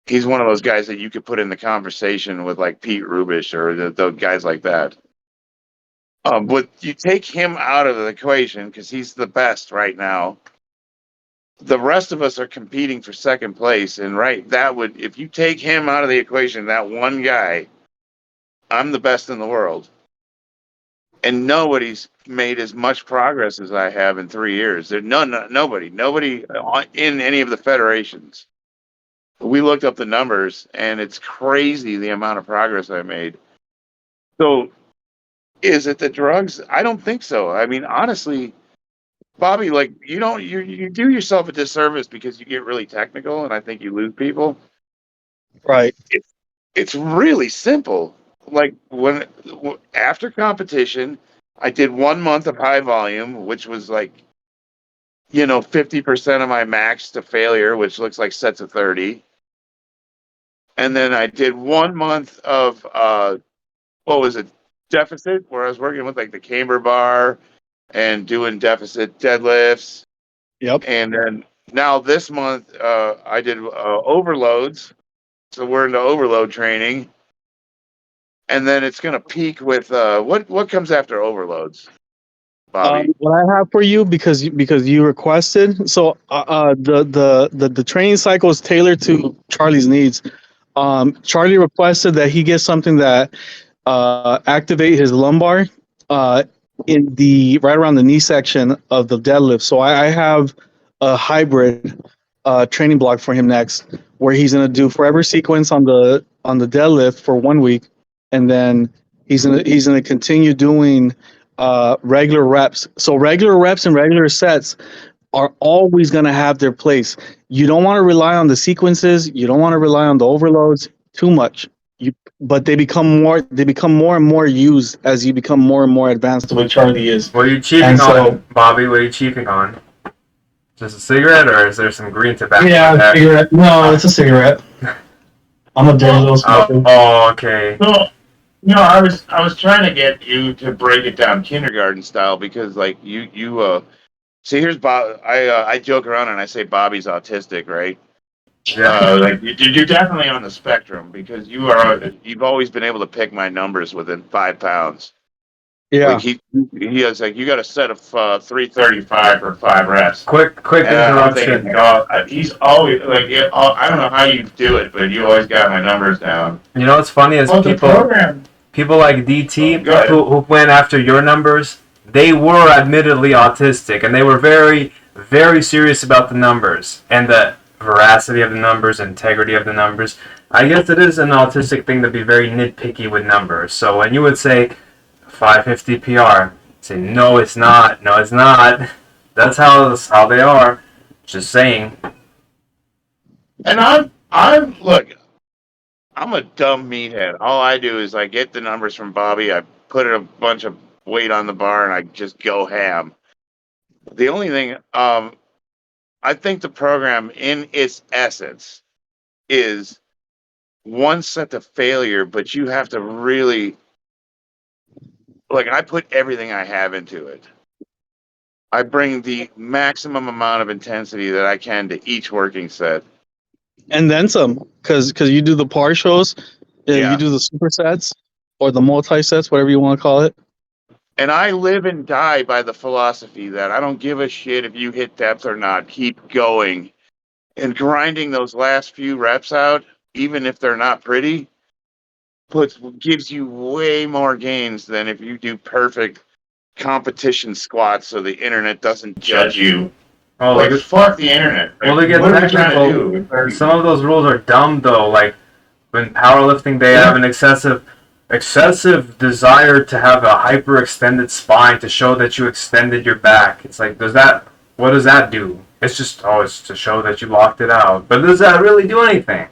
He's one of those guys that you could put in the conversation with like Pete Rubish or the guys like that. But you take him out of the equation because he's the best right now. The rest of us are competing for second place, and if you take him out of the equation, that one guy, I'm the best in the world. And nobody's made as much progress as I have in 3 years. There's nobody in any of the federations. We looked up the numbers, and it's crazy the amount of progress I made. So, is it the drugs? I don't think so. I mean, honestly, Bobby, like you do yourself a disservice because you get really technical, and I think you lose people. Right. It's really simple. Like after competition, I did 1 month of high volume, which was like 50% of my max to failure, which looks like sets of 30. And then I did 1 month of deficit, where I was working with like the camber bar and doing deficit deadlifts. Yep. And then now this month I did overloads, so we're into overload training. And then it's going to peak with what comes after overloads, Bobby? What I have for you, because you requested, so the training cycle is tailored to Charlie's needs. Charlie requested that he get something that activate his lumbar in the right around the knee section of the deadlift. So I have a hybrid training block for him next, where he's gonna do forever sequence on the deadlift for 1 week, and then he's gonna continue doing regular reps. So regular reps and regular sets are always going to have their place. You don't want to rely on the sequences. You don't want to rely on the overloads too much. You but they become more and more used as you become more and more advanced the way Charlie is. What are you cheating on, Bobby? What are you cheating on? Just a cigarette, or is there some green tobacco? Yeah, cigarette. No, it's a cigarette. I'm a dirty little smoker. Oh, okay. So, I was trying to get you to break it down kindergarten style because, like, you see, here's Bob. I joke around and I say Bobby's autistic, right? Yeah. Like you're definitely on the spectrum because you've always been able to pick my numbers within 5 pounds. Yeah. Like he has like you got a set of 335 for 5 reps. Quick interruption. He's always like I don't know how you do it, but you always got my numbers down. You know what's funny is people like DT who went after your numbers. They were admittedly autistic, and they were very, very serious about the numbers and the veracity of the numbers, integrity of the numbers. I guess it is an autistic thing to be very nitpicky with numbers. So when you would say 550 PR, say no, it's not. No, it's not. That's how they are. Just saying. And I'm look. I'm a dumb meathead. All I do is I get the numbers from Bobby. I put a bunch of weight on the bar and I just go ham. The only thing, I think the program in its essence is one set of failure, but you have to really, like, I put everything I have into it. I bring the maximum amount of intensity that I can to each working set. And then some, because you do the partials, Yeah. you do the supersets or the multi-sets, whatever you want to call it. And I live and die by the philosophy that I don't give a shit if you hit depth or not. Keep going. And grinding those last few reps out, even if they're not pretty, gives you way more gains than if you do perfect competition squats so the internet doesn't judge you. Oh, like, fuck the internet. Well, they get technical. Some of those rules are dumb, though. Like, when powerlifting, they have an excessive desire to have a hyperextended spine to show that you extended your back. It's like, what does that do? It's just, it's to show that you locked it out. But does that really do anything?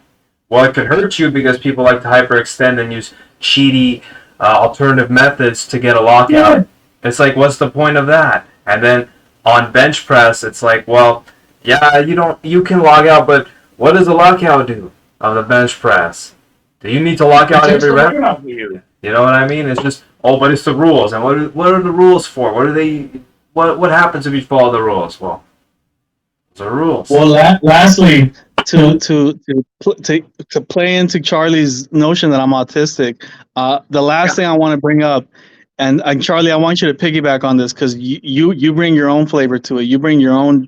Well, it could hurt you because people like to hyperextend and use cheaty alternative methods to get a lockout. Yeah. It's like, what's the point of that? And then on bench press, it's like, well, yeah, you can lock out, but what does a lockout do on the bench press? Do you need to lock out every rep? You know what I mean? It's just, but it's the rules. And what are the rules for? What happens if you follow the rules? Well, those are rules. Well, lastly, to play into Charlie's notion that I'm autistic, the last thing I want to bring up, and Charlie, I want you to piggyback on this because you bring your own flavor to it. You bring your own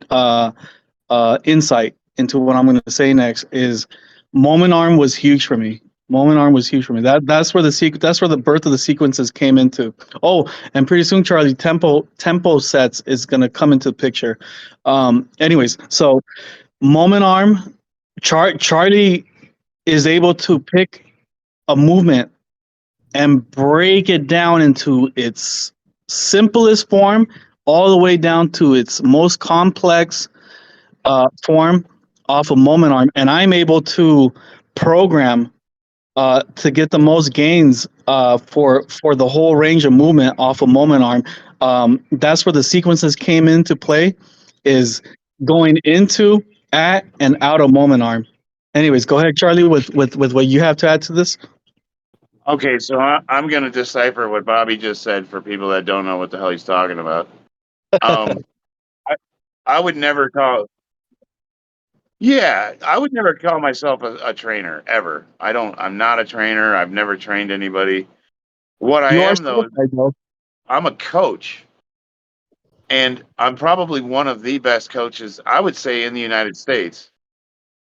insight into what I'm going to say next. Is moment arm was huge for me. That's where the birth of the sequences came into. Oh, and pretty soon, Charlie, tempo sets is going to come into the picture. Anyways, so moment arm, Charlie is able to pick a movement and break it down into its simplest form all the way down to its most complex form off of moment arm. And I'm able to program to get the most gains for the whole range of movement off of moment arm. That's where the sequences came into play, is going into, at, and out of moment arm. Anyways, go ahead, Charlie, with what you have to add to this. Okay, so I'm going to decipher what Bobby just said for people that don't know what the hell he's talking about. I would never call... Yeah, I would never call myself a trainer, ever. I'm not a trainer. I've never trained anybody. What I am, though, I'm a coach. And I'm probably one of the best coaches, I would say, in the United States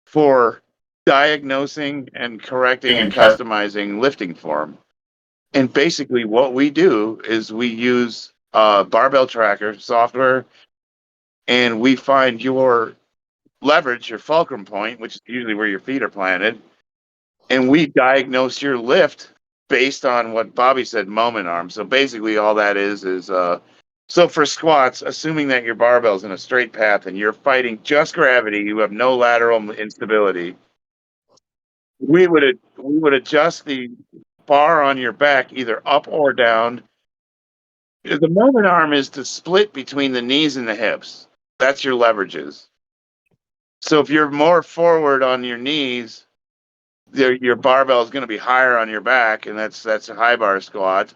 for diagnosing and correcting and customizing lifting form. And basically what we do is we use barbell tracker software, and we find your leverage, your fulcrum point, which is usually where your feet are planted, and we diagnose your lift based on what Bobby said, moment arm. So basically all that is so for squats, assuming that your barbell's in a straight path and you're fighting just gravity, you have no lateral instability, we would adjust the bar on your back, either up or down. The moment arm is to split between the knees and the hips. That's your leverages. So if you're more forward on your knees, your barbell is going to be higher on your back, and that's a high bar squat.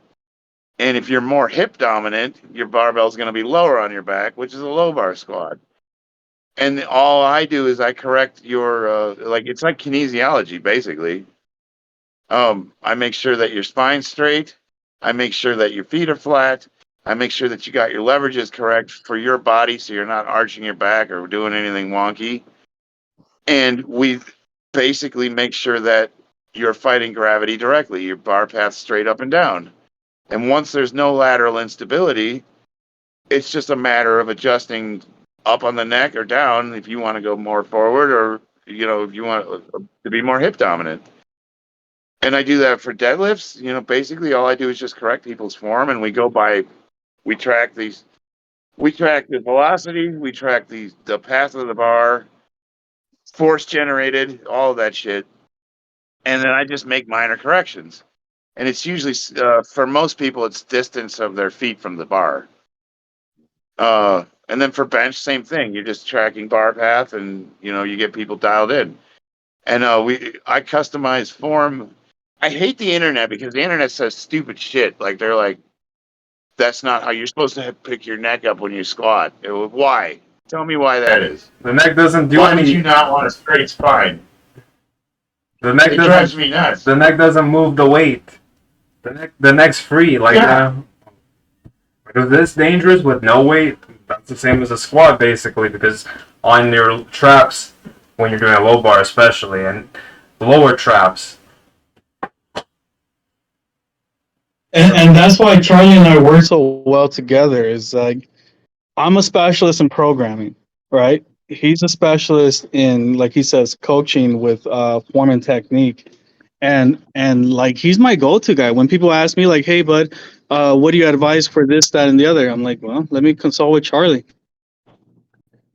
And if you're more hip dominant, your barbell is going to be lower on your back, which is a low bar squat. And all I do is I correct your it's like kinesiology basically. I make sure that your spine's straight. I make sure that your feet are flat. I make sure that you got your leverages correct for your body, so you're not arching your back or doing anything wonky. And we basically make sure that you're fighting gravity directly. Your bar path's straight up and down. And once there's no lateral instability, it's just a matter of adjusting up on the neck or down if you want to go more forward, or if you want to be more hip dominant. And I do that for deadlifts. Basically all I do is just correct people's form, and we track the velocity, we track the path of the bar, force generated, all of that shit. And then I just make minor corrections. And it's usually, for most people, it's distance of their feet from the bar. And then for bench, same thing. You're just tracking bar path, and you get people dialed in. And I customize form. I hate the internet because the internet says stupid shit. Like they're like, that's not how you're supposed to pick your neck up when you squat. Why? Tell me why that is. The neck doesn't do Why any. would you not want a straight spine? The neck drives me nuts. The neck doesn't move the weight. The neck's free. If this dangerous with no weight, that's the same as a squat basically, because on your traps, when you're doing a low bar especially, and lower traps. And that's why Charlie and I work so well together. Is like, I'm a specialist in programming, right? He's a specialist in, like he says, coaching with form and technique, and like he's my go-to guy when people ask me like, "Hey, bud, what do you advise for this, that, and the other?" I'm like, "Well, let me consult with Charlie."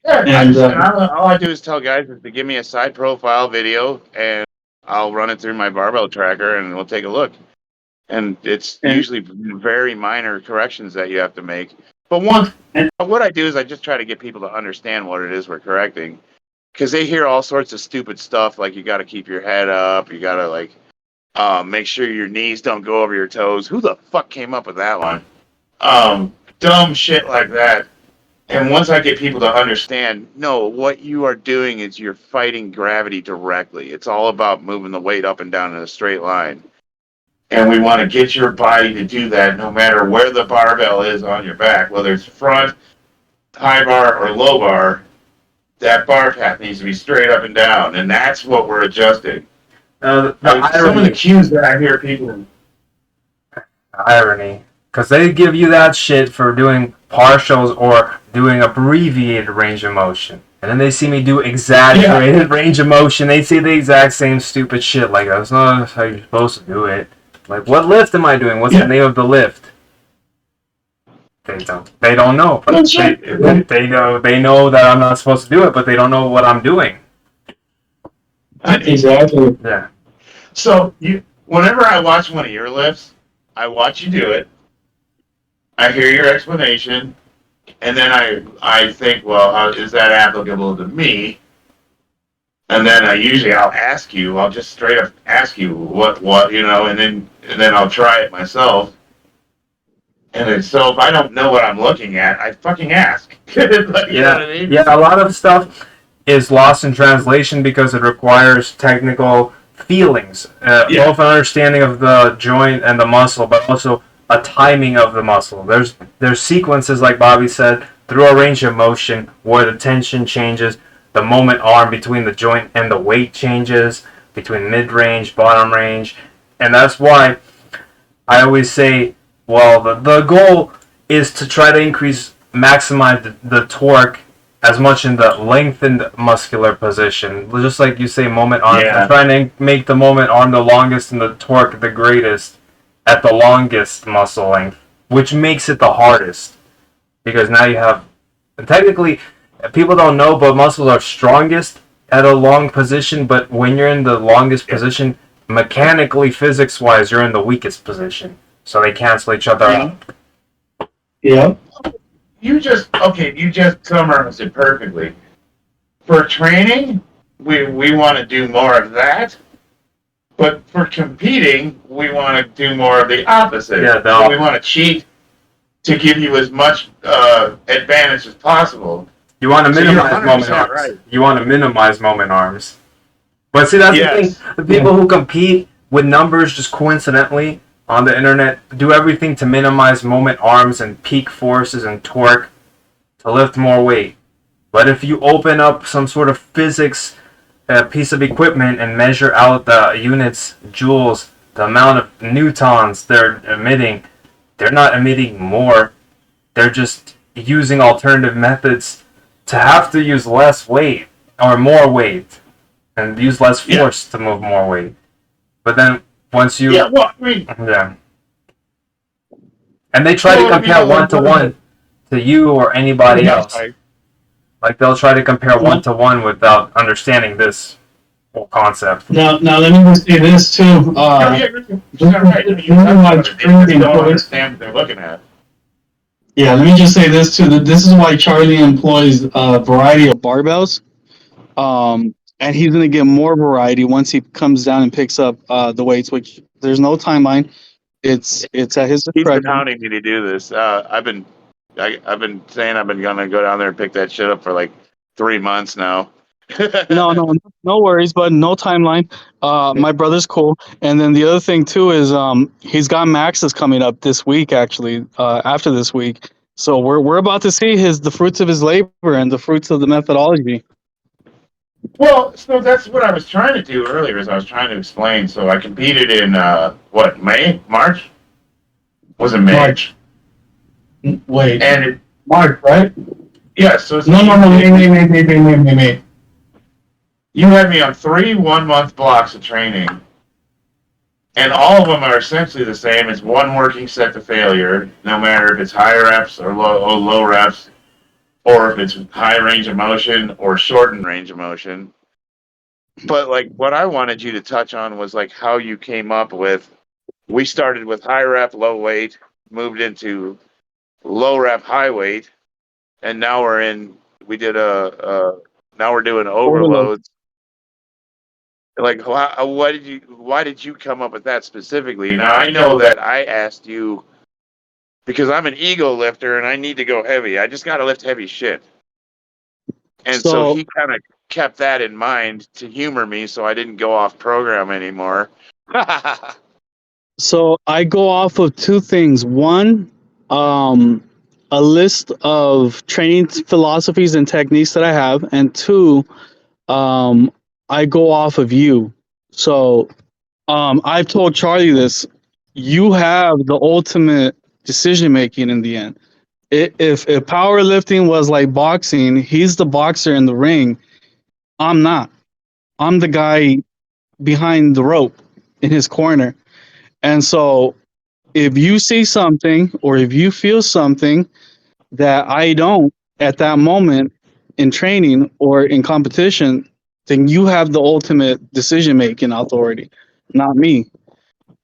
Yeah, and all I do is tell guys to give me a side profile video, and I'll run it through my barbell tracker, and we'll take a look. And it's usually very minor corrections that you have to make. But what I do is I just try to get people to understand what it is we're correcting, because they hear all sorts of stupid stuff like you got to keep your head up, you got to make sure your knees don't go over your toes. Who the fuck came up with that one? Dumb shit like that. And once I get people to understand, no, what you are doing is you're fighting gravity directly. It's all about moving the weight up and down in a straight line. And we want to get your body to do that no matter where the barbell is on your back, whether it's front, high bar, or low bar. That bar path needs to be straight up and down, and that's what we're adjusting. Some of the cues that I hear people... Irony. Because they give you that shit for doing partials or doing abbreviated range of motion. And then they see me do exaggerated range of motion. They see the exact same stupid shit. Like, that's not how you're supposed to do it. Like, what lift am I doing? What's the name of the lift? They don't know. They know that I'm not supposed to do it, but they don't know what I'm doing. Exactly. Yeah. So, whenever I watch one of your lifts, I watch you do it. I hear your explanation, and then I think, well, how is that applicable to me? And then I'll just straight up ask you what, and then I'll try it myself. And then, so if I don't know what I'm looking at, I fucking ask. You know what I mean? Yeah, a lot of stuff is lost in translation because it requires technical feelings, both an understanding of the joint and the muscle, but also a timing of the muscle. There's sequences, like Bobby said, through a range of motion where the tension changes, the moment arm between the joint and the weight changes, between mid-range, bottom range, and that's why I always say, well, the goal is to try to maximize the torque as much in the lengthened muscular position. Just like you say, moment arm. Yeah. I'm trying to make the moment arm the longest and the torque the greatest at the longest muscle length, which makes it the hardest. Because now you have, technically, people don't know, but muscles are strongest at a long position, but when you're in the longest position, mechanically, physics-wise, you're in the weakest position. So they cancel each other out. Yep. You just summarized it perfectly. For training, we want to do more of that. But for competing, we want to do more of the opposite. Yeah, so we want to cheat to give you as much advantage as possible. You want to So minimize you're moment 100% arms. right. You want to minimize moment arms. But see, that's the Yes. thing. The people who compete with numbers just coincidentally on the internet do everything to minimize moment arms and peak forces and torque to lift more weight. But if you open up some sort of physics piece of equipment and measure out the units, joules, the amount of newtons they're emitting, they're not emitting more. They're just using alternative methods to have to use less weight or more weight and use less force to move more weight. But then once you and they try to compare one-to-one to you or anybody else. Like they'll try to compare one-to-one without understanding this whole concept. Now let me just say this too. Understand what they're looking at. Yeah, let me just say this too. This is why Charlie employs a variety of barbells. And he's going to get more variety once he comes down and picks up the weights, which there's no timeline. It's at his discretion. He's been hounding me to do this. I've been saying I've been gonna go down there and pick that shit up for like 3 months now. No worries, but no timeline. My brother's cool. And then the other thing too is he's got Max's coming up this week, actually, after this week. So we're about to see the fruits of his labor and the fruits of the methodology. Well, so that's what I was trying to do earlier. Is I was trying to explain. So I competed in March? Was it May? March. Wait. And March, right? Yeah. So it's No. May. You had me on 3 1-month blocks of training, and all of them are essentially the same. It's one working set to failure, no matter if it's high reps or low reps, or if it's high range of motion or shortened range of motion. But like what I wanted you to touch on was like how you came up with. We started with high rep, low weight, moved into low rep, high weight, and now we're doing overloads. Like, why did you come up with that specifically? Now, I know that I asked you because I'm an ego lifter and I need to go heavy. I just got to lift heavy shit. And so he kind of kept that in mind to humor me so I didn't go off program anymore. So I go off of two things. One, a list of training philosophies and techniques that I have. And two, I go off of you. So I've told Charlie this. You have the ultimate decision making in the end. If powerlifting was like boxing, he's the boxer in the ring. I'm not. I'm the guy behind the rope in his corner. And so if you see something or if you feel something that I don't at that moment in training or in competition, then you have the ultimate decision making authority, not me,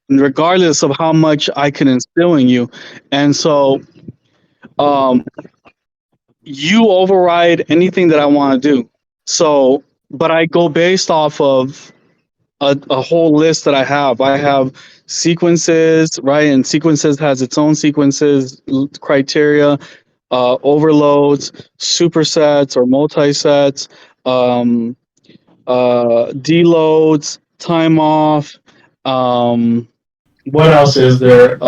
regardless of how much I can instill in you. And so you override anything that I want to do. So, but I go based off of a whole list that I have. I have sequences, right? And sequences has its own sequences, criteria, overloads, supersets or multi-sets, deloads, time off. What else is there?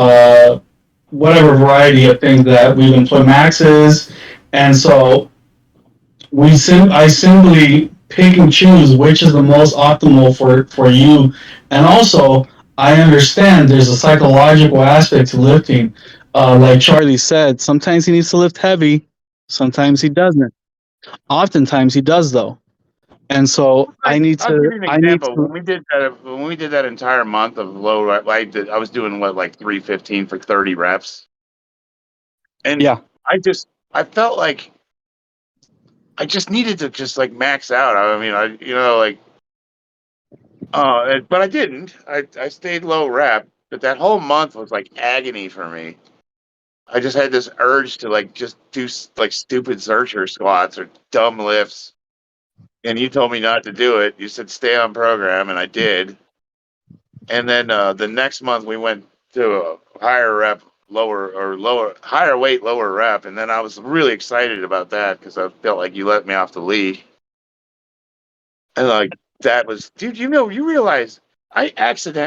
Whatever variety of things that we've employed maxes. And so I simply pick and choose which is the most optimal for you. And also, I understand there's a psychological aspect to lifting. Like Charlie said, sometimes he needs to lift heavy, sometimes he doesn't. Oftentimes he does, though. And so I'll give you an example. When we did that entire month of low rep, I was doing like 315 for 30 reps. And yeah, I felt like I just needed to just like max out. I mean, But I didn't. I stayed low rep, but that whole month was like agony for me. I just had this urge to like just do like stupid Zercher squats or dumb lifts. And you told me not to do it. You said stay on program, and I did. And then the next month we went to a higher rep, higher weight, lower rep, and then I was really excited about that because I felt like you let me off the leash. And like that was, dude, you realize I accidentally